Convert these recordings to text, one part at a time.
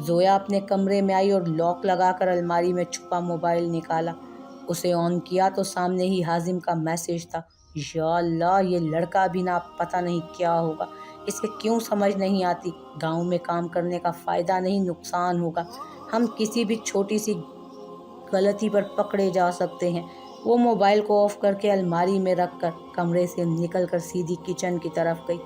زویا اپنے کمرے میں آئی اور لاک لگا کر الماری میں چھپا موبائل نکالا۔ اسے آن کیا تو سامنے ہی حازم کا میسیج تھا۔ یا اللہ، یہ لڑکا بھی نہ پتہ نہیں کیا ہوگا، اسے کیوں سمجھ نہیں آتی؟ گاؤں میں کام کرنے کا فائدہ نہیں، نقصان ہوگا۔ ہم کسی بھی چھوٹی سی غلطی پر پکڑے جا سکتے ہیں۔ وہ موبائل کو آف کر کے الماری میں رکھ کر کمرے سے نکل کر سیدھی کچن کی طرف گئی۔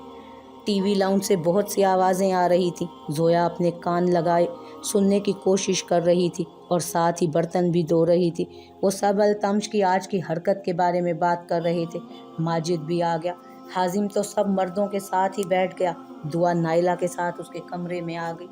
ٹی وی لاؤنج سے بہت سی آوازیں آ رہی تھیں۔ زویا اپنے کان لگائے سننے کی کوشش کر رہی تھی اور ساتھ ہی برتن بھی دھو رہی تھی۔ وہ سب التمش کی آج کی حرکت کے بارے میں بات کر رہے تھے۔ ماجد بھی آ گیا۔ حازم تو سب مردوں کے ساتھ ہی بیٹھ گیا۔ دعا نائلہ کے ساتھ اس کے کمرے میں آ گئی۔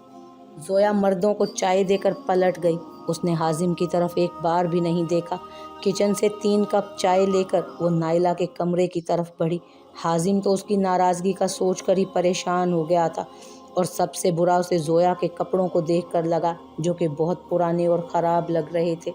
زویا مردوں کو چائے دے کر پلٹ گئی۔ اس نے حازم کی طرف ایک بار بھی نہیں دیکھا۔ کچن سے 3 کپ چائے لے کر وہ نائلہ کے کمرے کی طرف بڑھی۔ حازم تو اس کی ناراضگی کا سوچ کر ہی پریشان ہو گیا تھا، اور سب سے برا اسے زویا کے کپڑوں کو دیکھ کر لگا، جو کہ بہت پرانے اور خراب لگ رہے تھے۔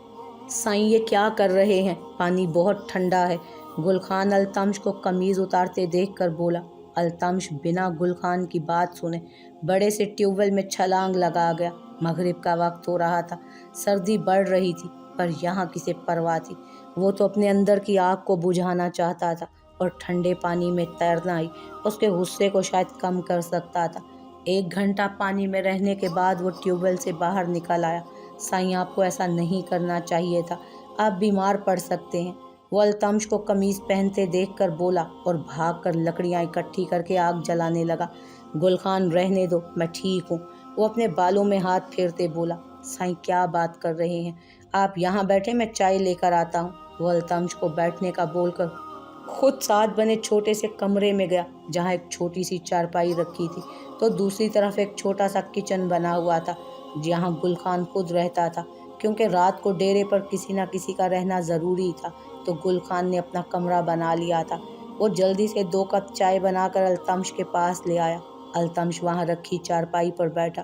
سائیں، یہ کیا کر رہے ہیں؟ پانی بہت ٹھنڈا ہے۔ گل خان التمش کو قمیض اتارتے دیکھ کر بولا۔ التمش بنا گل خان کی بات سنے بڑے سے ٹیوب ویل میں چھلانگ لگا گیا۔ مغرب کا وقت ہو رہا تھا، سردی بڑھ رہی تھی، پر یہاں کسے پرواہ تھی؟ وہ تو اپنے اندر کی آگ کو بجھانا چاہتا تھا، اور ٹھنڈے پانی میں تیرنا ہی اس کے غصے کو شاید کم کر سکتا تھا۔ 1 گھنٹہ پانی میں رہنے کے بعد وہ ٹیوب ویل سے باہر نکل آیا۔ سائیں، آپ کو ایسا نہیں کرنا چاہیے تھا، آپ بیمار پڑ سکتے ہیں۔ وہ التمش کو قمیض پہنتے دیکھ کر بولا اور بھاگ کر لکڑیاں اکٹھی کر کے آگ جلانے لگا۔ گل خان، رہنے دو، میں ٹھیک ہوں۔ وہ اپنے بالوں میں ہاتھ پھیرتے بولا۔ سائیں، کیا بات کر رہے ہیں؟ آپ یہاں بیٹھے، میں چائے لے کر آتا ہوں۔ وہ التمش کو بیٹھنے کا بول کر خود ساتھ بنے چھوٹے سے کمرے میں گیا، جہاں ایک چھوٹی سی چارپائی رکھی تھی، تو دوسری طرف ایک چھوٹا سا کچن بنا ہوا تھا، جہاں گل خان خود رہتا تھا۔ کیونکہ رات کو ڈیرے پر کسی نہ کسی کا رہنا ضروری تھا، تو گل خان نے اپنا کمرہ بنا لیا تھا۔ وہ جلدی سے 2 کپ چائے بنا کر التمش کے پاس لے آیا۔ التمش وہاں رکھی چارپائی پر بیٹھا۔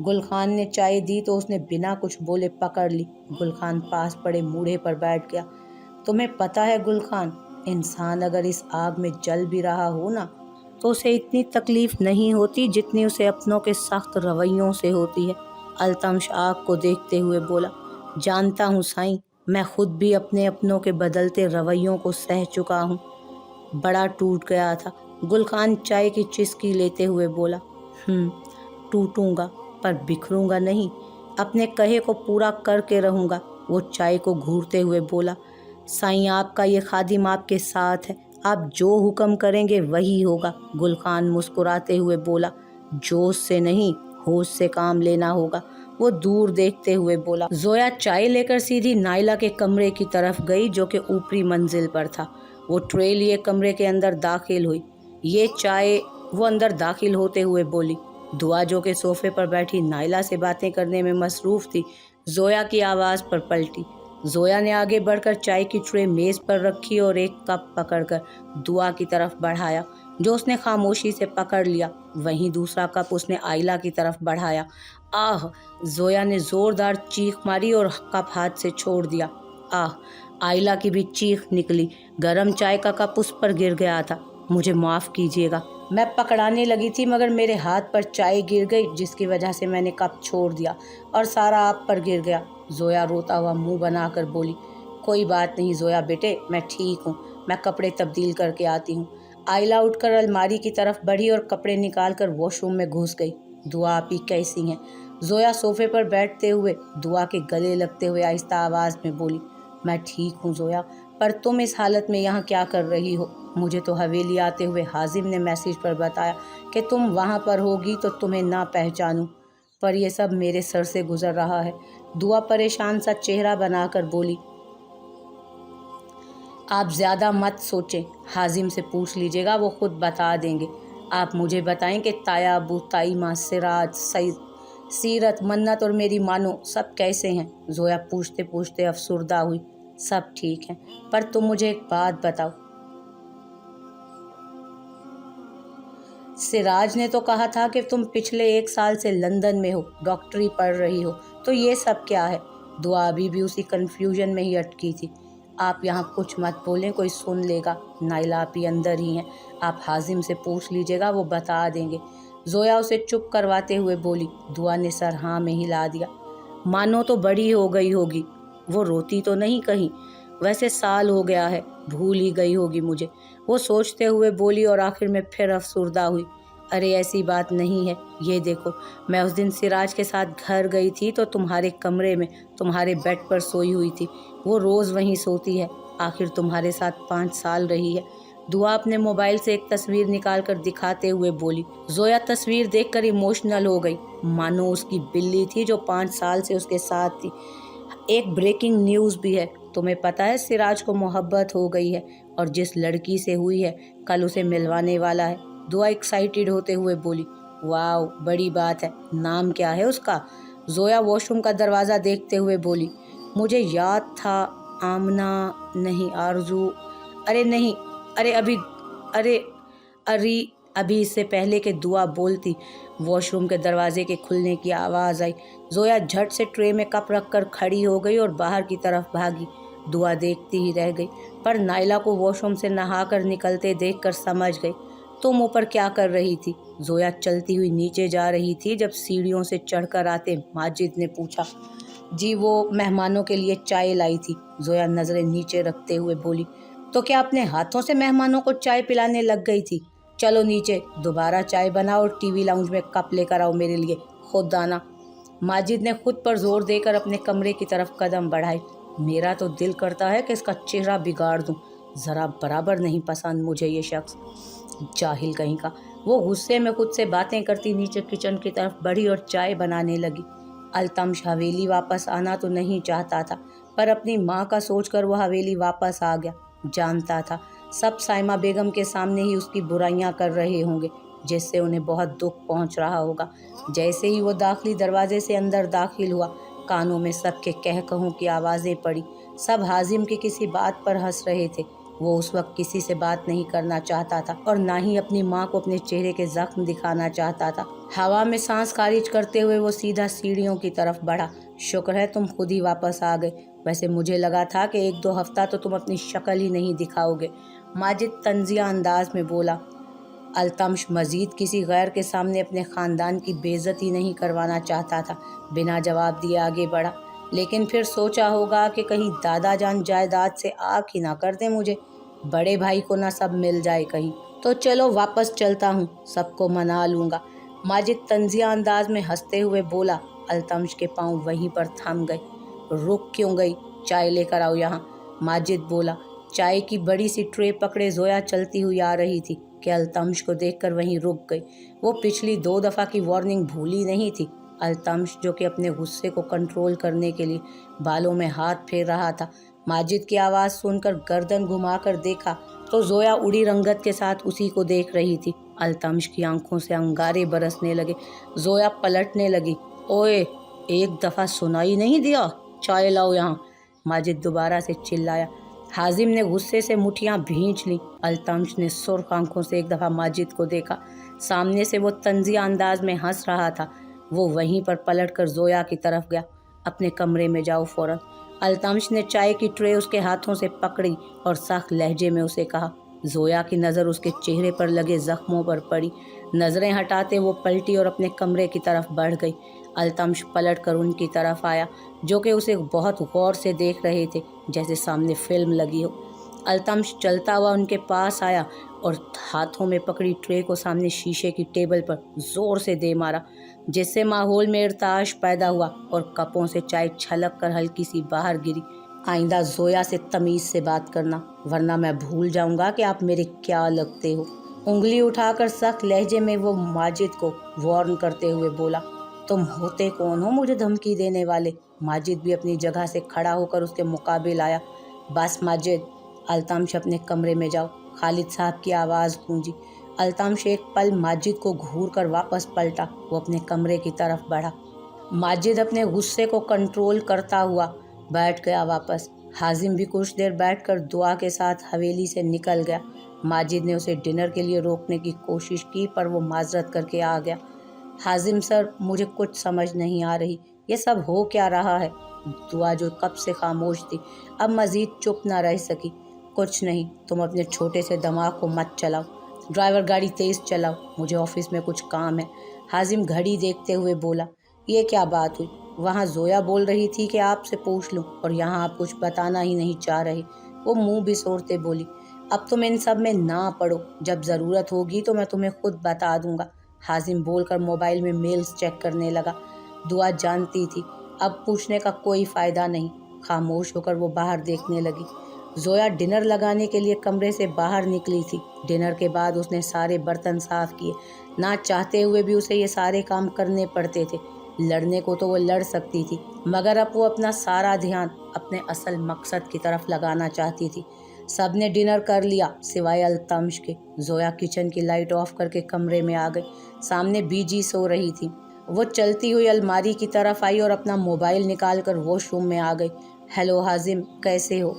گل خان نے چائے دی تو اس نے بنا کچھ بولے پکڑ لی۔ گل خان پاس پڑے موڑھے پر بیٹھ گیا۔ تمہیں پتہ ہے گل خان، انسان اگر اس آگ میں جل بھی رہا ہو نا، تو اسے اتنی تکلیف نہیں ہوتی جتنی اسے اپنوں کے سخت رویوں سے ہوتی ہے۔ التمش آگ کو دیکھتے ہوئے بولا۔ جانتا ہوں سائیں، میں خود بھی اپنے اپنوں کے بدلتے رویوں کو سہ چکا ہوں۔ بڑا ٹوٹ گیا تھا۔ گل خان چائے کی چسکی لیتے ہوئے بولا۔ ٹوٹوں گا، پر بکھروں گا نہیں، اپنے کہے کو پورا کر کے رہوں گا۔ وہ چائے کو گھورتے ہوئے بولا۔ سائیں، آپ کا یہ خادم آپ کے ساتھ ہے، آپ جو حکم کریں گے وہی ہوگا۔ گل خان مسکراتے ہوئے بولا۔ جوش سے نہیں، ہوش سے کام لینا ہوگا۔ وہ دور دیکھتے ہوئے بولا۔ زویا چائے لے کر سیدھی نائلہ کے کمرے کی طرف گئی، جو کہ اوپری منزل پر تھا۔ وہ ٹرے لیے کمرے کے اندر داخل ہوئی۔ یہ چائے، وہ اندر داخل ہوتے ہوئے بولی۔ دعا، جو کہ صوفے پر بیٹھی نائلہ سے باتیں کرنے میں مصروف تھی، زویا کی آواز پر پلٹی۔ زویا نے آگے بڑھ کر چائے کی ٹرے میز پر رکھی اور ایک کپ پکڑ کر دعا کی طرف بڑھایا، جو اس نے خاموشی سے پکڑ لیا۔ وہیں دوسرا کپ اس نے آئلہ کی طرف بڑھایا۔ آہ! زویا نے زوردار چیخ ماری اور کپ ہاتھ سے چھوڑ دیا۔ آہ! آئلہ کی بھی چیخ نکلی۔ گرم چائے کا کپ اس پر گر گیا تھا۔ مجھے معاف کیجیے گا، میں پکڑانے لگی تھی مگر میرے ہاتھ پر چائے گر گئی، جس کی وجہ سے میں نے کپ چھوڑ دیا اور سارا آپ پر گر گیا۔ زویا روتا ہوا منہ بنا کر بولی۔ کوئی بات نہیں زویا بیٹے، میں ٹھیک ہوں، میں کپڑے تبدیل کر کے آتی ہوں۔ آئلہ اٹھ کر الماری کی طرف بڑھی اور کپڑے نکال کر واش روم میں گھس گئی۔ دعا آپی کیسی ہیں؟ زویا صوفے پر بیٹھتے ہوئے دعا کے گلے لگتے ہوئے آہستہ آواز میں بولی۔ میں ٹھیک ہوں زویا، پر تم اس حالت میں یہاں کیا کر رہی ہو؟ مجھے تو حویلی آتے ہوئے حازم نے میسیج پر بتایا کہ تم وہاں پر ہوگی تو تمہیں نہ پہچانوں، پر یہ سب میرے سر سے گزر رہا ہے۔ دعا پریشان سا چہرہ بنا کر بولی۔ آپ زیادہ مت سوچیں، حازم سے پوچھ لیجیے گا، وہ خود بتا دیں گے۔ آپ مجھے بتائیں کہ تایا ابو، تائی ماں، سراج، سیرت، منت اور میری مانو سب کیسے ہیں؟ زویا پوچھتے پوچھتے افسردہ ہوئی۔ سب ٹھیک ہیں، پر تم مجھے ایک بات بتاؤ۔ سراج نے تو کہا تھا کہ تم پچھلے 1 سال سے لندن میں ہو، ڈاکٹری پڑھ رہی ہو، تو یہ سب کیا ہے؟ دعا ابھی بھی اسی کنفیوژن میں ہی اٹکی تھی۔ آپ یہاں کچھ مت بولیں، کوئی سن لے گا۔ نائلہ آپی اندر ہی ہیں، آپ حازم سے پوچھ لیجیے گا، وہ بتا دیں گے۔ जोया उसे चुप करवाते हुए बोली। दुआ ने सर हाँ में हिला दिया। मानो तो बड़ी हो गई होगी, वो रोती तो नहीं कहीं? वैसे साल हो गया है, भूल ही गई होगी मुझे, वो सोचते हुए बोली और आखिर में फिर अफसुर्दा हुई। अरे ऐसी बात नहीं है, ये देखो, मैं उस दिन सिराज के साथ घर गई थी तो तुम्हारे कमरे में तुम्हारे बेड पर सोई हुई थी। वो रोज़ वहीं सोती है, आखिर तुम्हारे साथ 5 साल रही है। दुआ अपने मोबाइल से एक तस्वीर निकाल कर दिखाते हुए बोली। जोया तस्वीर देखकर इमोशनल हो गई, मानो उसकी बिल्ली थी जो 5 साल से उसके साथ थी। एक ब्रेकिंग न्यूज़ भी है, तुम्हें पता है सिराज को मोहब्बत हो गई है और जिस लड़की से हुई है कल उसे मिलवाने वाला है। दुआ एक्साइटेड होते हुए बोली। वाह, बड़ी बात है, नाम क्या है उसका? जोया वॉशरूम का दरवाज़ा देखते हुए बोली। मुझे याद था, आमना नहीं, आरजू, अरे नहीं, अरे अभी, अरे अरे अभी इससे पहले कि दुआ बोलती, वॉशरूम के दरवाजे के खुलने की आवाज़ आई। जोया झट से ट्रे में कप रखकर खड़ी हो गई और बाहर की तरफ भागी। दुआ देखती ही रह गई, पर नाइला को वॉशरूम से नहाकर निकलते देखकर समझ गई। तुम ऊपर क्या कर रही थी? जोया चलती हुई नीचे जा रही थी जब सीढ़ियों से चढ़कर आते माजिद ने पूछा। जी वो मेहमानों के लिए चाय लाई थी, जोया नज़रें नीचे रखते हुए बोली। तो क्या अपने हाथों से मेहमानों को चाय पिलाने लग गई थी? चलो नीचे दोबारा चाय बनाओ और टीवी लाउंज में कप लेकर आओ मेरे लिए, खुद आना। माजिद ने खुद पर जोर देकर अपने कमरे की तरफ कदम बढ़ाए। मेरा तो दिल करता है कि इसका चेहरा बिगाड़ दूं, ज़रा बराबर नहीं पसंद मुझे ये शख्स, जाहिल कहीं का। वो गुस्से में खुद से बातें करती नीचे किचन की तरफ बढ़ी और चाय बनाने लगी। अल्तमश हवेली वापस आना तो नहीं चाहता था, पर अपनी माँ का सोचकर वो हवेली वापस आ गया। जानता था सब साइमा बेगम के सामने ही उसकी बुराइयां कर रहे होंगे, जिससे उन्हें बहुत दुख पहुंच रहा होगा। जैसे ही वो दाखिली दरवाजे से अंदर दाखिल हुआ, कानों में सबके कह कहूँ की आवाज़ें पड़ी। सब हाजिम की किसी बात पर हंस रहे थे। वो उस वक्त किसी से बात नहीं करना चाहता था और ना ही अपनी माँ को अपने चेहरे के जख्म दिखाना चाहता था। हवा में सांस खारिज करते हुए वो सीधा सीढ़ियों की तरफ बढ़ा। शुक्र है तुम खुद ही वापस आ गए, वैसे मुझे लगा था कि 1-2 हफ्ता तो तुम अपनी शक्ल ही नहीं दिखाओगे, माजिद तंजिया अंदाज में बोला। अल्तमश मजीद किसी गैर के सामने अपने ख़ानदान की बेइज्जती नहीं करवाना चाहता था। बिना जवाब दिए आगे बढ़ा, लेकिन फिर सोचा होगा कि कहीं दादा जान जायदाद से आँख ही ना कर दे मुझे, बड़े भाई को ना सब मिल जाए कहीं। तो चलो वापस चलता हूँ, सबको मना लूँगा, माजिद तंजिया अंदाज में हंसते हुए बोला। अल्तमश के पाँव वहीं पर थम गए। रुक क्यों गई? चाय लेकर आओ यहाँ, माजिद बोला। चाय की बड़ी सी ट्रे पकड़े जोया चलती हुई आ रही थी कि अल्तमश को देखकर वहीं रुक गई। वो पिछली 2 दफ़ा की वार्निंग भूली नहीं थी। अल्तमश जो कि अपने गुस्से को कंट्रोल करने के लिए बालों में हाथ फेर रहा था, माजिद की आवाज़ सुनकर गर्दन घुमाकर देखा तो जोया उड़ी रंगत के साथ उसी को देख रही थी। अल्तमश की आंखों से अंगारे बरसने लगे। जोया पलटने लगी। ओए, एक दफ़ा सुनाई नहीं दिया? चाय लाओ यहाँ, माजिद दोबारा से चिल्लाया। हाजिम ने गुस्से से मुठियां भींच लीं। अल्तमश ने सुर्ख आंखों से एक दफ़ा माजिद को देखा। सामने से वो तंजिया अंदाज में हंस रहा था। वो वहीं पर पलटकर जोया की तरफ गया। अपने कमरे में जाओ फ़ौरन। अल्तमश ने चाय की ट्रे उसके हाथों से पकड़ी और सख्त लहजे में उसे कहा। जोया की नज़र उसके चेहरे पर लगे ज़ख्मों पर पड़ी। नज़रें हटाते वो पलटी और अपने कमरे की तरफ बढ़ गई। अल्तमश पलट कर उनकी तरफ आया, जो कि उसे बहुत गौर से देख रहे थे, जैसे सामने फिल्म लगी हो। अल्तमश चलता हुआ उनके पास आया और हाथों में पकड़ी ट्रे को सामने शीशे की टेबल पर ज़ोर से दे मारा, जिससे माहौल में इर्ताश पैदा हुआ और कपों से चाय छलक कर हल्की सी बाहर गिरी। आइंदा जोया से तमीज़ से बात करना, वरना मैं भूल जाऊंगा कि आप मेरे क्या लगते हो। उंगली उठाकर सख्त लहजे में वो माजिद को वार्न करते हुए बोला। तुम होते कौन हो मुझे धमकी देने वाले? माजिद भी अपनी जगह से खड़ा होकर उसके मुकाबिल आया। बस माजिद, अल्तमश अपने कमरे में जाओ, खालिद साहब की आवाज़ गूंजी। अल्तमश एक पल माजिद को घूर कर वापस पलटा। वो अपने कमरे की तरफ बढ़ा। माजिद अपने गुस्से को कंट्रोल करता हुआ बैठ गया वापस। हाजिम भी कुछ देर बैठकर दुआ के साथ हवेली से निकल गया। माजिद ने उसे डिनर के लिए रोकने की कोशिश की, पर वो माजरत करके आ गया। हाजिम सर, मुझे कुछ समझ नहीं आ रही, ये सब हो क्या रहा है? दुआ जो कब से खामोश थी, अब मज़ीद चुप ना रह सकी। कुछ नहीं, तुम अपने छोटे से दिमाग को मत चलाओ, ड्राइवर गाड़ी तेज़ चलाओ, मुझे ऑफिस में कुछ काम है। हाजिम घड़ी देखते हुए बोला। ये क्या बात हुई? वहाँ जोया बोल रही थी कि आपसे पूछ लूँ और यहाँ आप कुछ बताना ही नहीं चाह रहे। वो मुंह बिसोरते बोली। अब तुम इन सब में ना पड़ो, जब ज़रूरत होगी तो मैं तुम्हें खुद बता दूंगा। हाजिम बोलकर मोबाइल में मेल्स चेक करने लगा। दुआ जानती थी अब पूछने का कोई फ़ायदा नहीं। खामोश होकर वो बाहर देखने लगी। जोया डिनर लगाने के लिए कमरे से बाहर निकली थी। डिनर के बाद उसने सारे बर्तन साफ किए। ना चाहते हुए भी उसे ये सारे काम करने पड़ते थे। लड़ने को तो वो लड़ सकती थी, मगर अब वो अपना सारा ध्यान अपने असल मकसद की तरफ लगाना चाहती थी। सबने डिनर कर लिया सिवाय अल्तमश के। जोया किचन की लाइट ऑफ करके कमरे में आ गई। सामने बीजी सो रही थी। वो चलती हुई अलमारी की तरफ आई और अपना मोबाइल निकाल कर वॉशरूम में आ गई। हेलो हाजिम, कैसे हो?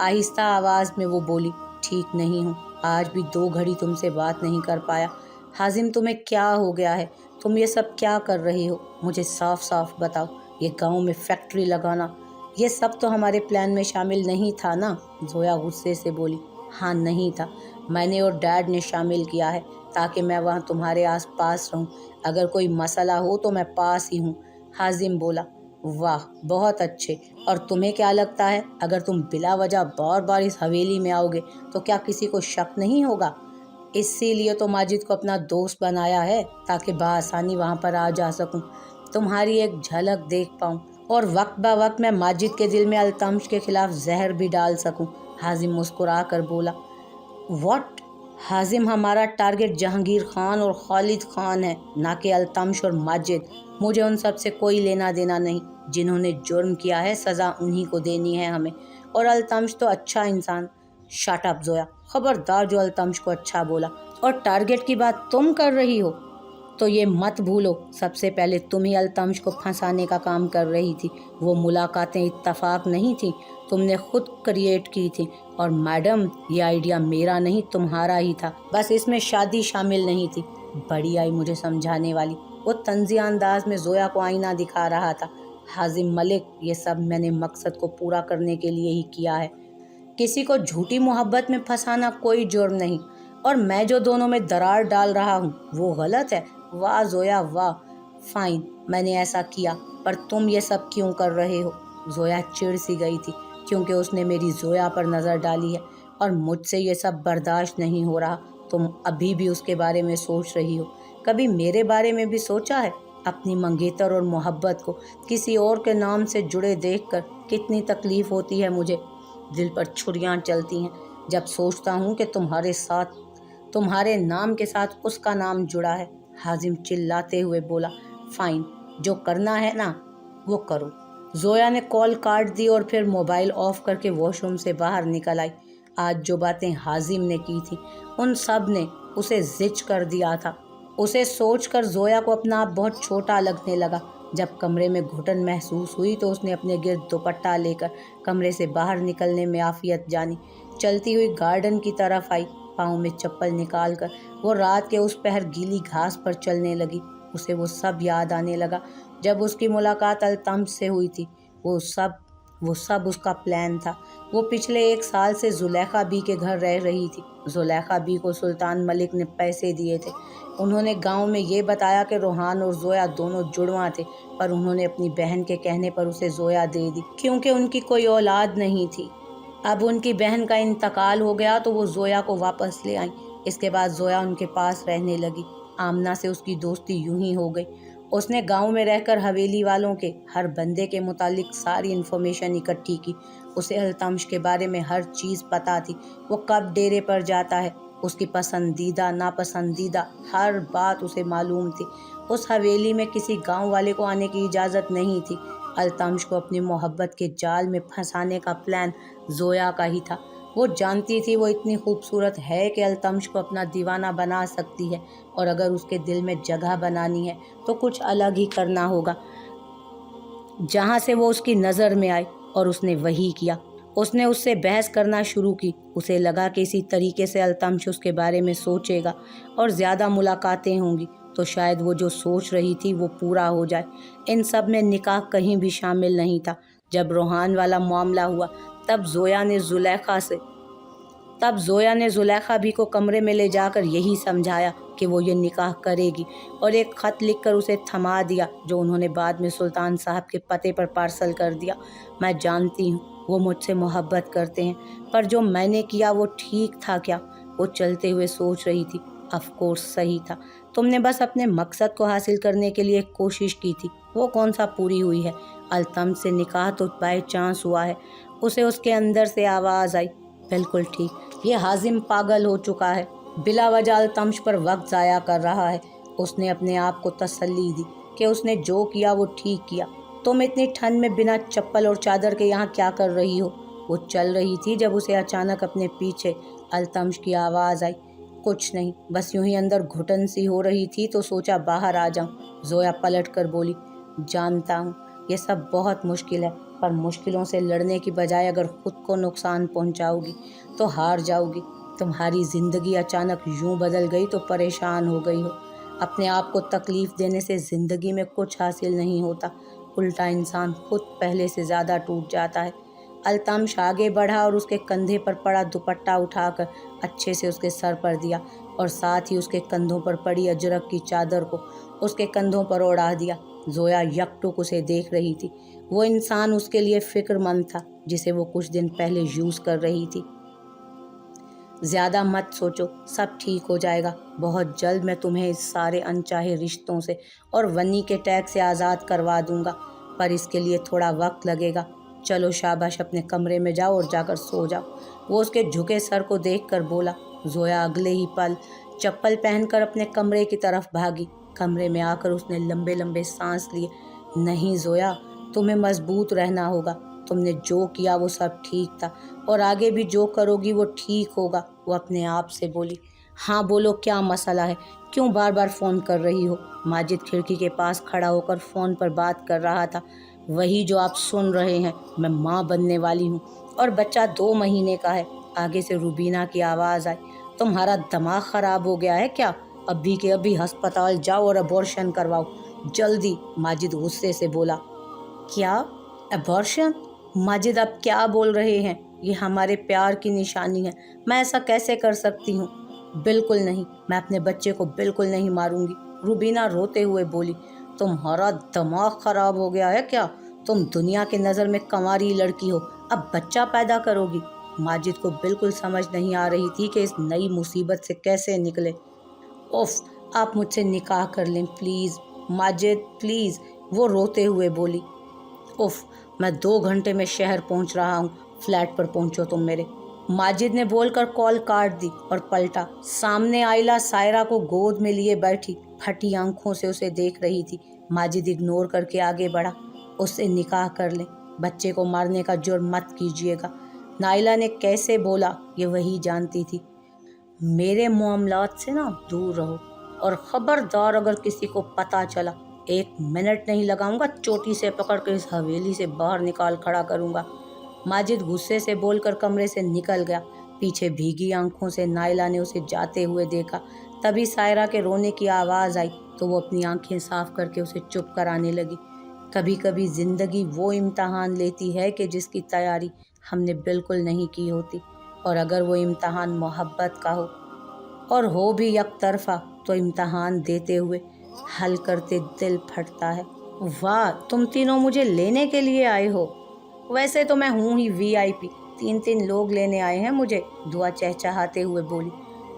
आहिस्ता आवाज़ में वो बोली। ठीक नहीं हूँ, आज भी 2 घड़ी तुमसे बात नहीं कर पाया। हाजिम, तुम्हें क्या हो गया है? तुम ये सब क्या कर रही हो? मुझे साफ साफ बताओ। ये गांव में फैक्ट्री लगाना, ये सब तो हमारे प्लान में शामिल नहीं था ना? जोया गुस्से से बोली। हाँ, नहीं था। मैंने और डैड ने शामिल किया है ताकि मैं वहाँ तुम्हारे आस पास रहूँ। अगर कोई मसला हो तो मैं पास ही हूँ। हाजिम बोला। वाह, बहुत अच्छे। और तुम्हें क्या लगता है अगर तुम बिला वजह बार बार इस हवेली में आओगे तो क्या किसी को शक नहीं होगा? इसीलिए तो माजिद को अपना दोस्त बनाया है ताकि बआसानी वहाँ पर आ जा सकूँ, तुम्हारी एक झलक देख पाऊँ और वक्त ब वक्त मैं माजिद के दिल में अल्तमश के खिलाफ जहर भी डाल सकूँ। हाजिम मुस्कुरा कर बोला। व्हाट? हाजिम, हमारा टारगेट जहांगीर खान और खालिद खान है, ना कि अल्तमश और माजिद। मुझे उन सब से कोई लेना देना नहीं। जिन्होंने जुर्म किया है सज़ा उन्हीं को देनी है हमें। और अल्तमश तो अच्छा इंसान। शट अप जोया, खबरदार जो अल्तमश को अच्छा बोला। और टारगेट की बात तुम कर रही हो तो ये मत भूलो, सबसे पहले तुम ही अल्तमश को फंसाने का काम कर रही थी। वो मुलाकातें इत्तफाक नहीं थी, तुमने खुद क्रिएट की थी। और मैडम, ये आइडिया मेरा नहीं तुम्हारा ही था, बस इसमें शादी शामिल नहीं थी। बड़ी आई मुझे समझाने वाली। वो तंज़िया अंदाज में जोया को आईना दिखा रहा था। हाजिम मलिक, ये सब मैंने मकसद को पूरा करने के लिए ही किया है। किसी को झूठी मोहब्बत में फंसाना कोई जुर्म नहीं। और मैं जो दोनों में दरार डाल रहा हूँ वो गलत है। वाह जोया वाह। फाइन, मैंने ऐसा किया, पर तुम ये सब क्यों कर रहे हो? जोया चिढ़ सी गई थी क्योंकि उसने मेरी जोया पर नज़र डाली है और मुझसे ये सब बर्दाश्त नहीं हो रहा। तुम अभी भी उसके बारे में सोच रही हो। कभी मेरे बारे में भी सोचा है? अपनी मंगेतर और मोहब्बत को किसी और के नाम से जुड़े देखकर कितनी तकलीफ़ होती है मुझे। दिल पर छुरियां चलती हैं जब सोचता हूँ कि तुम्हारे नाम के साथ उसका नाम जुड़ा है। हाजिम चिल्लाते हुए बोला। फाइन, जो करना है ना वो करो। जोया ने कॉल काट दी और फिर मोबाइल ऑफ करके वॉशरूम से बाहर निकल आई। आज जो बातें हाजिम ने की थी उन सब ने उसे जिच कर दिया था। उसे सोचकर जोया को अपना आप बहुत छोटा लगने लगा। जब कमरे में घुटन महसूस हुई तो उसने अपने गिर्द दुपट्टा लेकर कमरे से बाहर निकलने में आफियत जानी। चलती हुई गार्डन की तरफ आई। पाँव में चप्पल निकालकर वो रात के उस पहर गीली घास पर चलने लगी। उसे वो सब याद आने लगा जब उसकी मुलाकात अल्तमश से हुई थी। वो सब उसका प्लान था। वो पिछले 1 साल से जुलेखा बी के घर रह रही थी। जुलेखा बी को सुल्तान मलिक ने पैसे दिए थे। उन्होंने गांव में ये बताया कि रोहान और जोया दोनों जुड़वा थे, पर उन्होंने अपनी बहन के कहने पर उसे जोया दे दी क्योंकि उनकी कोई औलाद नहीं थी। अब उनकी बहन का इंतकाल हो गया तो वो जोया को वापस ले आई। इसके बाद जोया उनके पास रहने लगी। आमना से उसकी दोस्ती यूं ही हो गई। उसने गांव में रहकर हवेली वालों के हर बंदे के मुतालिक सारी इन्फॉर्मेशन इकट्ठी की। उसे अल्तमश के बारे में हर चीज़ पता थी। वो कब डेरे पर जाता है, उसकी पसंदीदा नापसंदीदा हर बात उसे मालूम थी। उस हवेली में किसी गांव वाले को आने की इजाज़त नहीं थी। अल्तमश को अपनी मोहब्बत के जाल में फंसाने का प्लान जोया का ही था। वो जानती थी वो इतनी खूबसूरत है कि अल्तमश को अपना दीवाना बना सकती है, और अगर उसके दिल में जगह बनानी है तो कुछ अलग ही करना होगा जहाँ से वो उसकी नज़र में आए। और उसने वही किया। उसने उससे बहस करना शुरू की। उसे लगा कि इसी तरीके से अल्तमश उसके बारे में सोचेगा और ज़्यादा मुलाकातें होंगी तो शायद वो जो सोच रही थी वो पूरा हो जाए। इन सब में निकाह कहीं भी शामिल नहीं था। जब रोहान वाला मामला हुआ तब जोया ने जुलेखा से तब जोया ने जुलेखा भी को कमरे में ले जाकर यही समझाया कि वो ये निकाह करेगी और एक ख़त लिखकर उसे थमा दिया, जो उन्होंने बाद में सुल्तान साहब के पते पर पार्सल कर दिया। मैं जानती हूँ वो मुझसे मोहब्बत करते हैं, पर जो मैंने किया वो ठीक था क्या? वो चलते हुए सोच रही थी। ऑफ कोर्स सही था। तुमने बस अपने मकसद को हासिल करने के लिए कोशिश की थी, वो कौन सा पूरी हुई है? अल्तम से निकाह तो बाय चांस हुआ है। उसे उसके अंदर से आवाज़ आई, बिल्कुल ठीक, ये हाजिम पागल हो चुका है, बिला वजह अल्तमश पर वक्त ज़ाया कर रहा है। उसने अपने आप को तसल्ली दी कि उसने जो किया वो ठीक किया। तुम इतनी ठंड में बिना चप्पल और चादर के यहाँ क्या कर रही हो? वो चल रही थी जब उसे अचानक अपने पीछे अल्तमश की आवाज़ आई। कुछ नहीं, बस यूं ही अंदर घुटन सी हो रही थी तो सोचा बाहर आ जाऊं। जोया पलट कर बोली, जानता हूँ ये सब बहुत मुश्किल है, पर मुश्किलों से लड़ने की बजाय अगर खुद को नुकसान पहुँचाओगी तो हार जाओगी। तुम्हारी ज़िंदगी अचानक यूं बदल गई तो परेशान हो गई हो। अपने आप को तकलीफ़ देने से ज़िंदगी में कुछ हासिल नहीं होता, उल्टा इंसान खुद पहले से ज़्यादा टूट जाता है। अल्तमश आगे बढ़ा और उसके कंधे पर पड़ा दुपट्टा उठाकर अच्छे से उसके सर पर दिया और साथ ही उसके कंधों पर पड़ी अजरक की चादर को उसके कंधों पर ओढ़ा दिया। जोया यकटुक उसे देख रही थी। वो इंसान उसके लिए फ़िक्रमंद था जिसे वो कुछ दिन पहले यूज़ कर रही थी। ज़्यादा मत सोचो, सब ठीक हो जाएगा। बहुत जल्द मैं तुम्हें इस सारे अनचाहे रिश्तों से और वनी के टैग से आज़ाद करवा दूंगा, पर इसके लिए थोड़ा वक्त लगेगा। चलो शाबाश, अपने कमरे में जाओ और जाकर सो जाओ। वो उसके झुके सर को देखकर बोला। जोया अगले ही पल चप्पल पहनकर अपने कमरे की तरफ भागी। कमरे में आकर उसने लंबे लंबे सांस लिए। नहीं जोया, तुम्हें मजबूत रहना होगा। तुमने जो किया वो सब ठीक था और आगे भी जो करोगी वो ठीक होगा, वो अपने आप से बोली। हाँ बोलो, क्या मसला है? क्यों बार बार फ़ोन कर रही हो? माजिद खिड़की के पास खड़ा होकर फ़ोन पर बात कर रहा था। वही जो आप सुन रहे हैं, मैं माँ बनने वाली हूँ और बच्चा 2 महीने का है। आगे से रुबीना की आवाज़ आई। तुम्हारा दिमाग ख़राब हो गया है क्या? अभी के अभी अस्पताल जाओ और अबॉर्शन करवाओ, जल्दी। माजिद गुस्से से बोला। क्या अबॉर्शन? माजिद आप क्या बोल रहे हैं? ये हमारे प्यार की निशानी है, मैं ऐसा कैसे कर सकती हूँ? बिल्कुल नहीं, मैं अपने बच्चे को बिल्कुल नहीं मारूंगी, रुबीना रोते हुए बोली। तुम्हारा दिमाग खराब हो गया है क्या? तुम दुनिया की नज़र में कंवारी लड़की हो, अब बच्चा पैदा करोगी? माजिद को बिल्कुल समझ नहीं आ रही थी कि इस नई मुसीबत से कैसे निकले। उफ, आप मुझसे निकाह कर लें प्लीज़ माजिद, प्लीज़, वो रोते हुए बोली। उफ, मैं 2 घंटे में शहर पहुंच रहा हूं, फ्लैट पर पहुंचो तुम मेरे। माजिद ने बोलकर कॉल काट दी और पलटा। सामने आइला सायरा को गोद में लिए बैठी फटी आंखों से उसे देख रही थी। माजिद इग्नोर करके आगे बढ़ा। उससे निकाह कर लें, बच्चे को मारने का जुर्म मत कीजिएगा। नाइला ने कैसे बोला ये वही जानती थी। मेरे मामलात से ना दूर रहो और ख़बरदार अगर किसी को पता चला, 1 मिनट नहीं लगाऊंगा, चोटी से पकड़ कर इस हवेली से बाहर निकाल खड़ा करूंगा। माजिद गुस्से से बोलकर कमरे से निकल गया। पीछे भीगी आंखों से नाइला ने उसे जाते हुए देखा। तभी सायरा के रोने की आवाज़ आई तो वो अपनी आंखें साफ करके उसे चुप कराने लगी। कभी कभी ज़िंदगी वो इम्तहान लेती है कि जिसकी तैयारी हमने बिल्कुल नहीं की होती, और अगर वो इम्तहान मोहब्बत का हो और हो भी एक तरफा, तो इम्तहान देते हुए हल करते दिल फटता है। वाह, तुम तीनों मुझे लेने के लिए आए हो? वैसे तो मैं हूँ ही VIP, 3-3 लोग लेने आए हैं मुझे, दुआ चहचहाते हुए बोली।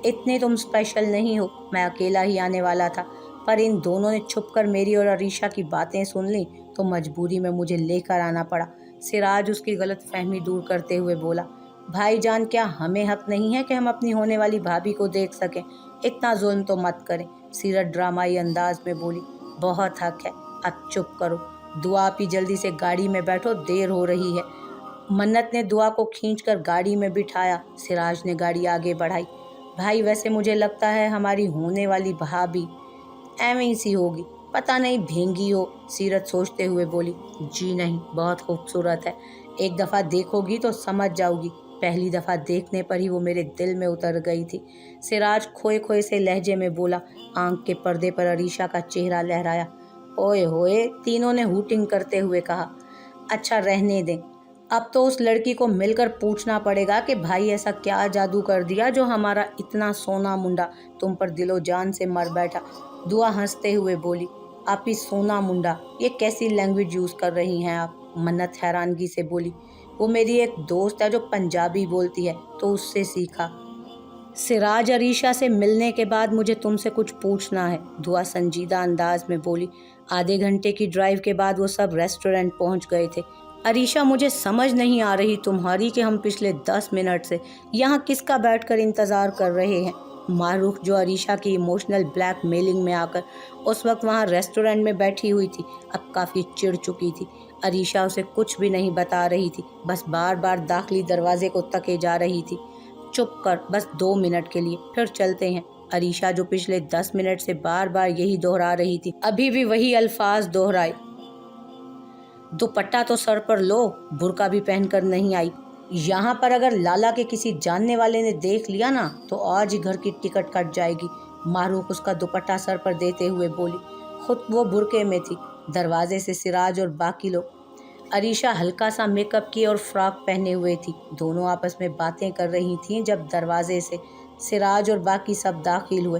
इतने तुम स्पेशल नहीं हो, मैं अकेला ही आने वाला था, पर इन दोनों ने छुपकर मेरी और अरीशा की बातें सुन ली तो मजबूरी में मुझे लेकर आना पड़ा। सिराज उसकी गलत फहमी दूर करते हुए बोला। भाईजान, क्या हमें हक नहीं है कि हम अपनी होने वाली भाभी को देख सकें? इतना जुल्म तो मत करें, सीरत ड्रामाई अंदाज में बोली। बहुत हक है, अब चुप करो। दुआ, आप ही जल्दी से गाड़ी में बैठो, देर हो रही है। मन्नत ने दुआ को खींचकर गाड़ी में बिठाया। सिराज ने गाड़ी आगे बढ़ाई। भाई, वैसे मुझे लगता है हमारी होने वाली भाभी एवं ही सी होगी, पता नहीं भेंगी हो, सीरत सोचते हुए बोली। जी नहीं, बहुत खूबसूरत है, एक दफ़ा देखोगी तो समझ जाओगी। पहली दफ़ा देखने पर ही वो मेरे दिल में उतर गई थी, सिराज खोए खोए से लहजे में बोला। आंख के पर्दे पर अरीशा का चेहरा लहराया। ओए होए, तीनों ने हूटिंग करते हुए कहा। अच्छा रहने दें, अब तो उस लड़की को मिलकर पूछना पड़ेगा कि भाई ऐसा क्या जादू कर दिया जो हमारा इतना सोना मुंडा तुम पर दिलो जान से मर बैठा। दुआ हंसते हुए बोली, आप ही सोना मुंडा, ये कैसी लैंग्वेज यूज़ कर रही हैं आप? मन्नत हैरानगी से बोली, वो मेरी एक दोस्त है जो पंजाबी बोलती है तो उससे सीखा। सिराज, अरीशा से मिलने के बाद मुझे तुमसे कुछ पूछना है, दुआ संजीदा अंदाज में बोली। आधे घंटे की ड्राइव के बाद वो सब रेस्टोरेंट पहुंच गए थे। अरीशा, मुझे समझ नहीं आ रही तुम्हारी कि हम पिछले 10 मिनट से यहाँ किसका बैठकर इंतज़ार कर रहे हैं। मारूख, जो अरीशा की इमोशनल ब्लैकमेलिंग में आकर उस वक्त वहाँ रेस्टोरेंट में बैठी हुई थी, अब काफ़ी चिढ़ चुकी थी। अरीशा उसे कुछ भी नहीं बता रही थी, बस बार बार दाखिली दरवाजे को तके जा रही थी। चुप कर, बस 2 मिनट के लिए, फिर चलते हैं। अरीशा, जो पिछले 10 मिनट से बार बार यही दोहरा रही थी, अभी भी वही अल्फाज दोहराए। दुपट्टा तो सर पर लो, बुर्का भी पहनकर नहीं आई। यहाँ पर अगर लाला के किसी जानने वाले ने देख लिया ना तो आज ही घर की टिकट कट जाएगी। मारूख उसका दुपट्टा सर पर देते हुए बोली। खुद वो बुर्के में थी। दरवाजे से सिराज और बाकी लोग। अरीशा हल्का सा मेकअप की और फ्रॉक पहने हुए थी। दोनों आपस में बातें कर रही थीं जब दरवाजे से सिराज और बाकी सब दाखिल हुए।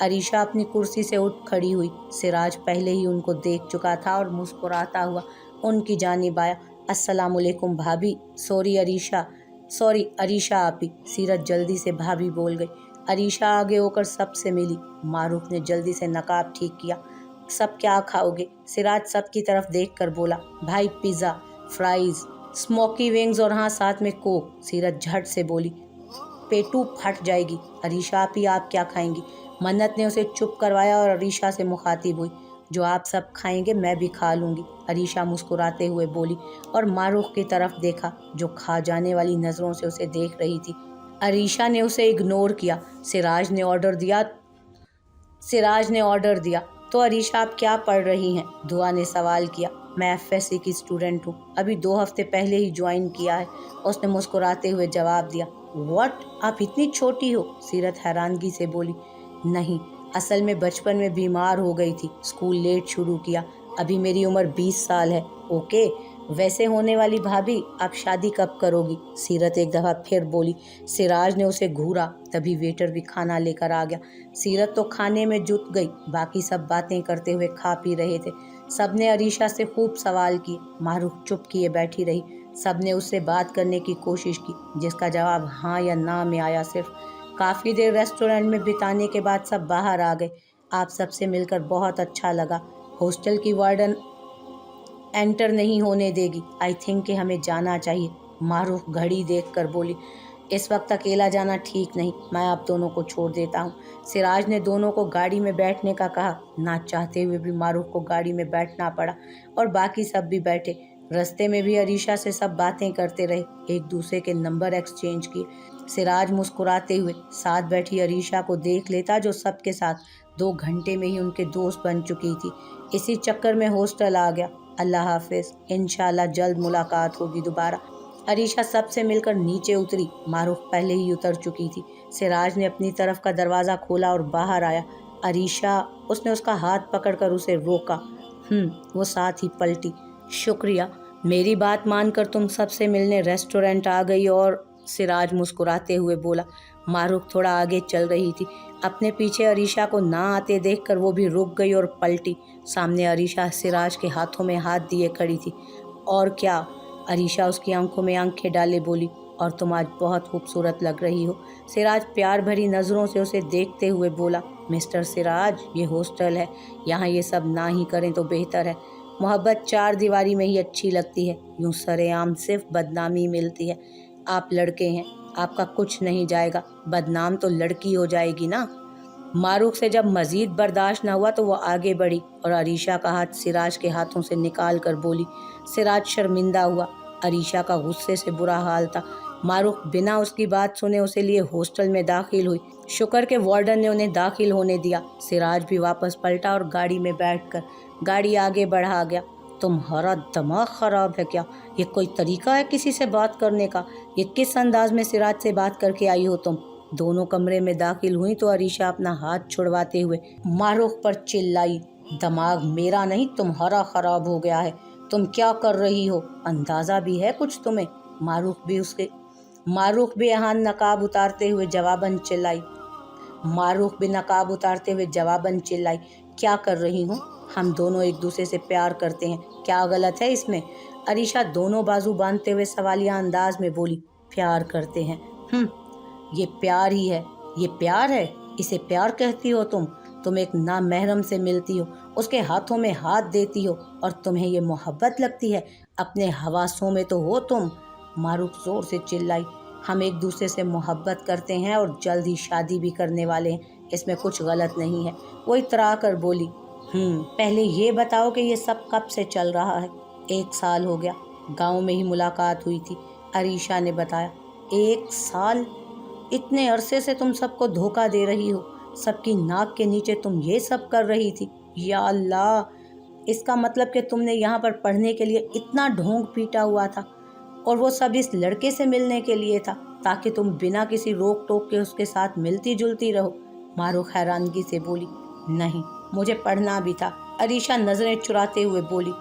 अरीशा अपनी कुर्सी से उठ खड़ी हुई। सिराज पहले ही उनको देख चुका था और मुस्कुराता हुआ उनकी जानिब आया। अस्सलामुअलैकुम भाभी। सॉरी अरीशा आपी। सीरत जल्दी से भाभी बोल गई। अरीशा आगे होकर सबसे मिली। मारूफ ने जल्दी से नकाब ठीक किया। सब क्या खाओगे? सिराज सबकी तरफ देखकर बोला, भाई पिज़्ज़ा, फ्राइज़, स्मोकी विंग्स और हाँ साथ में कोक। सीरत झट से बोली, पेटू फट जाएगी। अरीशा आपी, आप क्या खाएंगी? मन्नत ने उसे चुप करवाया और अरीशा से मुखातिब हुई, जो आप सब खाएंगे मैं भी खा लूँगी। अरीशा मुस्कुराते हुए बोली और मारूफ की तरफ देखा, जो खा जाने वाली नज़रों से उसे देख रही थी। अरीशा ने उसे इग्नोर किया। सिराज ने ऑर्डर दिया। तो अरीशा, आप क्या पढ़ रही हैं? दुआ ने सवाल किया। मैं एफएससी की स्टूडेंट हूँ, अभी 2 हफ्ते पहले ही ज्वाइन किया है, उसने मुस्कुराते हुए जवाब दिया। व्हाट, आप इतनी छोटी हो? सीरत हैरानगी से बोली। नहीं, असल में बचपन में बीमार हो गई थी, स्कूल लेट शुरू किया, अभी मेरी उम्र 20 साल है। ओके, वैसे होने वाली भाभी, आप शादी कब करोगी? सीरत एक दफ़ा फिर बोली। सिराज ने उसे घूरा, तभी वेटर भी खाना लेकर आ गया। सीरत तो खाने में जुट गई, बाकी सब बातें करते हुए खा पी रहे थे। सबने अरीशा से खूब सवाल किए। मारूफ चुप किए बैठी रही। सबने उससे बात करने की कोशिश की, जिसका जवाब हाँ या ना में आया। सिर्फ काफ़ी देर रेस्टोरेंट में बिताने के बाद सब बाहर आ गए। आप सबसे मिलकर बहुत अच्छा लगा। हॉस्टल की वार्डन एंटर नहीं होने देगी, आई थिंक कि हमें जाना चाहिए। मारूफ घड़ी देखकर बोली, इस वक्त अकेला जाना ठीक नहीं, मैं आप दोनों को छोड़ देता हूँ। सिराज ने दोनों को गाड़ी में बैठने का कहा। ना चाहते हुए भी मारूफ को गाड़ी में बैठना पड़ा और बाकी सब भी बैठे। रास्ते में भी अरीशा से सब बातें करते रहे, एक दूसरे के नंबर एक्सचेंज किए। सिराज मुस्कुराते हुए साथ बैठी अरीशा को देख लेता, जो सबके साथ 2 घंटे में ही उनके दोस्त बन चुकी थी। इसी चक्कर में हॉस्टल आ गया। अल्लाह हाफिज, इंशाल्लाह जल्द मुलाकात होगी दोबारा। अरीशा सबसे मिलकर नीचे उतरी। मारूफ पहले ही उतर चुकी थी। सिराज ने अपनी तरफ का दरवाज़ा खोला और बाहर आया। अरीशा, उसने उसका हाथ पकड़कर उसे रोका। वो साथ ही पलटी। शुक्रिया, मेरी बात मानकर तुम सबसे मिलने रेस्टोरेंट आ गई। और सिराज मुस्कुराते हुए बोला। मारूफ थोड़ा आगे चल रही थी। अपने पीछे अरीशा को ना आते देखकर वो भी रुक गई और पलटी। सामने अरीशा सिराज के हाथों में हाथ दिए खड़ी थी। और क्या? अरीशा उसकी आंखों में आंखें डाले बोली, और तुम आज बहुत खूबसूरत लग रही हो। सिराज प्यार भरी नज़रों से उसे देखते हुए बोला, मिस्टर सिराज, ये हॉस्टल है, यहाँ ये सब ना ही करें तो बेहतर है। मोहब्बत 4 दीवारी में ही अच्छी लगती है, यूँ सरेआम सिर्फ बदनामी मिलती है। आप लड़के हैं, आपका कुछ नहीं जाएगा, बदनाम तो लड़की हो जाएगी ना। मारूफ से जब मज़ीद बर्दाश्त न हुआ तो वो आगे बढ़ी और अरीशा का हाथ सिराज के हाथों से निकाल कर बोली। सिराज शर्मिंदा हुआ। अरीशा का गुस्से से बुरा हाल था। मारूफ बिना उसकी बात सुने उसे लिए हॉस्टल में दाखिल हुई। शुक्र के वार्डन ने उन्हें दाखिल होने दिया। सिराज भी वापस पलटा और गाड़ी में बैठकर गाड़ी आगे बढ़ा गया। तुम्हारा दिमाग ख़राब है क्या? ये कोई तरीका है किसी से बात करने का? ये किस अंदाज में सिराज से बात करके आई हो तुम? दोनों कमरे में दाखिल हुई तो अरीशा अपना हाथ छुड़वाते हुए मारूफ पर चिल्लाई, दिमाग मेरा नहीं तुम्हारा ख़राब हो गया है। तुम क्या कर रही हो? अंदाज़ा भी है कुछ तुम्हें? मारूख भी यहाँ नकाब उतारते हुए जवाबन चिल्लाई, क्या कर रही हूँ? हम दोनों एक दूसरे से प्यार करते हैं, क्या गलत है इसमें? अरीशा दोनों बाजू बांधते हुए सवालिया अंदाज में बोली, प्यार करते हैं? ये प्यार ही है, ये प्यार है, इसे प्यार कहती हो तुम? तुम एक नामहरम से मिलती हो, उसके हाथों में हाथ देती हो और तुम्हें ये मोहब्बत लगती है? अपने हवासों में तो हो तुम। मारूफ जोर से चिल्लाई, हम एक दूसरे से मोहब्बत करते हैं और जल्द ही शादी भी करने वाले हैं, इसमें कुछ गलत नहीं है। वो इतरा कर बोली, पहले ये बताओ कि ये सब कब से चल रहा है? 1 साल हो गया, गांव में ही मुलाकात हुई थी, अरीशा ने बताया। 1 साल? इतने अरसे से तुम सबको धोखा दे रही हो, सबकी नाक के नीचे तुम ये सब कर रही थी? या अल्लाह, इसका मतलब कि तुमने यहाँ पर पढ़ने के लिए इतना ढोंग पीटा हुआ था और वो सब इस लड़के से मिलने के लिए था, ताकि तुम बिना किसी रोक टोक के उसके साथ मिलती जुलती रहो? मारूख हैरानगी से बोली, नहीं, मुझे पढ़ना भी था। अरीशा नज़रें चुराते हुए बोली,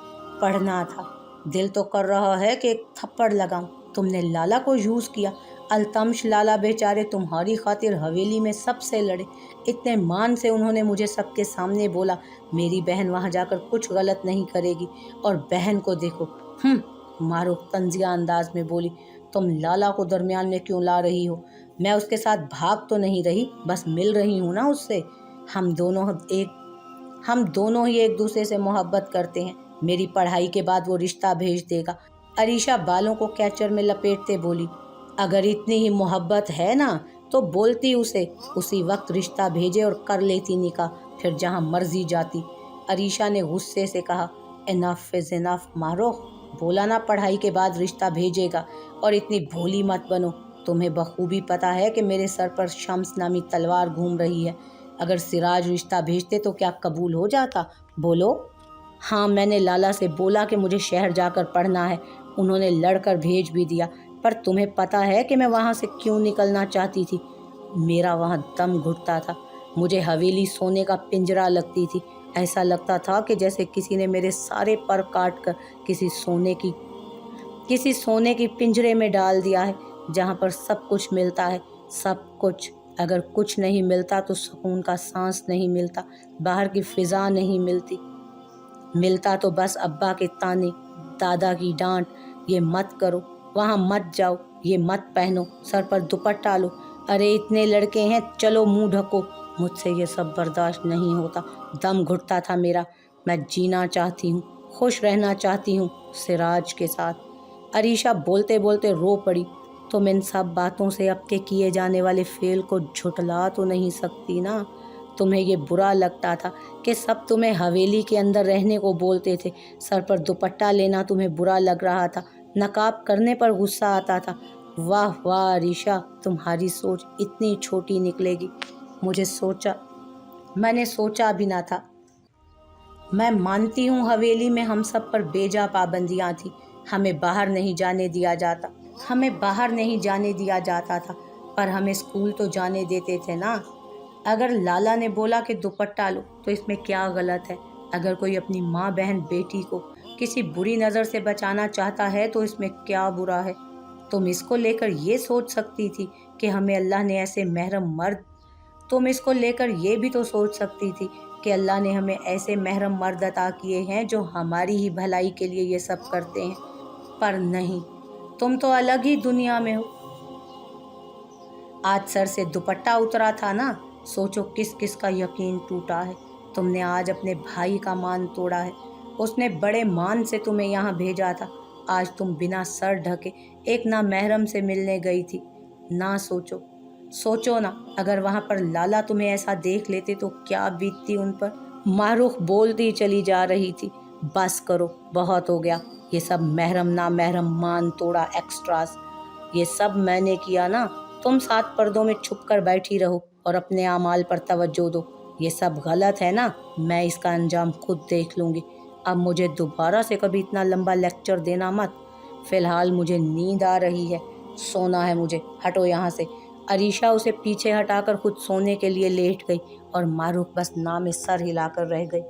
पढ़ना था? दिल तो कर रहा है कि एक थप्पड़ लगाऊं। तुमने लाला को यूज़ किया। अल्तमश लाला बेचारे तुम्हारी खातिर हवेली में सबसे लड़े, इतने मान से उन्होंने मुझे सबके सामने बोला, मेरी बहन वहाँ जाकर कुछ गलत नहीं करेगी, और बहन को देखो। मारूफ तंजिया अंदाज में बोली, तुम लाला को दरमियान में क्यों ला रही हो? मैं उसके साथ भाग तो नहीं रही, बस मिल रही हूँ ना उससे। हम दोनों ही एक दूसरे से मोहब्बत करते हैं। मेरी पढ़ाई के बाद वो रिश्ता भेज देगा। अरीशा बालों को कैचर में लपेटते बोली, अगर इतनी ही मोहब्बत है ना तो बोलती उसे, उसी वक्त रिश्ता भेजे और कर लेती निकाह, फिर जहाँ मर्जी जाती। अरीशा ने गुस्से से कहा, इनफ इज इनफ मारूफ, बोला ना पढ़ाई के बाद रिश्ता भेजेगा, और इतनी भोली मत बनो। तुम्हें बखूबी पता है कि मेरे सर पर शम्स नामी तलवार घूम रही है। अगर सिराज रिश्ता भेजते तो क्या कबूल हो जाता? बोलो। हाँ, मैंने लाला से बोला कि मुझे शहर जाकर पढ़ना है, उन्होंने लड़कर भेज भी दिया, पर तुम्हें पता है कि मैं वहाँ से क्यों निकलना चाहती थी? मेरा वहाँ दम घुटता था, मुझे हवेली सोने का पिंजरा लगती थी। ऐसा लगता था कि जैसे किसी ने मेरे सारे पर काट कर किसी सोने की पिंजरे में डाल दिया है, जहाँ पर सब कुछ मिलता है, सब कुछ। अगर कुछ नहीं मिलता तो सुकून का सांस नहीं मिलता, बाहर की फिजा नहीं मिलता तो बस अब्बा के ताने, दादा की डांट, ये मत करो, वहाँ मत जाओ, ये मत पहनो, सर पर दुपट्टा लो, अरे इतने लड़के हैं, चलो मुंह ढको। मुझसे ये सब बर्दाश्त नहीं होता, दम घुटता था मेरा। मैं जीना चाहती हूँ, खुश रहना चाहती हूँ सिराज के साथ। अरीशा बोलते बोलते रो पड़ी, तुम इन सब बातों से अब के किए जाने वाले फेल को झुठला तो नहीं सकती ना? तुम्हें ये बुरा लगता था कि सब तुम्हें हवेली के अंदर रहने को बोलते थे, सर पर दुपट्टा लेना तुम्हें बुरा लग रहा था, नकाब करने पर गुस्सा आता था। वाह वाह अरीशा, तुम्हारी सोच इतनी छोटी निकलेगी, मैंने सोचा भी ना था। मैं मानती हूँ हवेली में हम सब पर बेजा पाबंदियाँ थी, हमें बाहर नहीं जाने दिया जाता था, पर हमें स्कूल तो जाने देते थे ना। अगर लाला ने बोला कि दुपट्टा लो तो इसमें क्या गलत है? अगर कोई अपनी माँ बहन बेटी को किसी बुरी नज़र से बचाना चाहता है तो इसमें क्या बुरा है? तुम इसको लेकर ये सोच सकती थी कि हमें अल्लाह ने ऐसे महरम मर्द तुम इसको लेकर ये भी तो सोच सकती थी कि अल्लाह ने हमें ऐसे महरम मर्द अता किए हैं जो हमारी ही भलाई के लिए ये सब करते हैं। पर नहीं, तुम तो अलग ही दुनिया में हो। आज सर से दुपट्टा उतरा था ना, सोचो किस किस का यकीन टूटा है। तुमने आज अपने भाई का मान तोड़ा है, उसने बड़े मान से तुम्हें यहाँ भेजा था, आज तुम बिना सर ढके एक ना महरम से मिलने गई थी ना। सोचो ना, अगर वहाँ पर लाला तुम्हें ऐसा देख लेते तो क्या बीतती उन पर। मारूख बोलती चली जा रही थी, बस करो, बहुत हो गया, ये सब महरम ना महरम, मान तोड़ा, एक्स्ट्रास, ये सब मैंने किया ना। तुम 7 पर्दों में छुप कर बैठी रहो और अपने आमाल पर तवज्जो दो, ये सब गलत है ना। मैं इसका अंजाम खुद देख लूँगी। अब मुझे दोबारा से कभी इतना लंबा लेक्चर देना मत। फ़िलहाल मुझे नींद आ रही है, सोना है मुझे, हटो यहाँ से। अरीशा उसे पीछे हटाकर खुद सोने के लिए लेट गई और मारूफ बस ना में सर हिलाकर रह गई।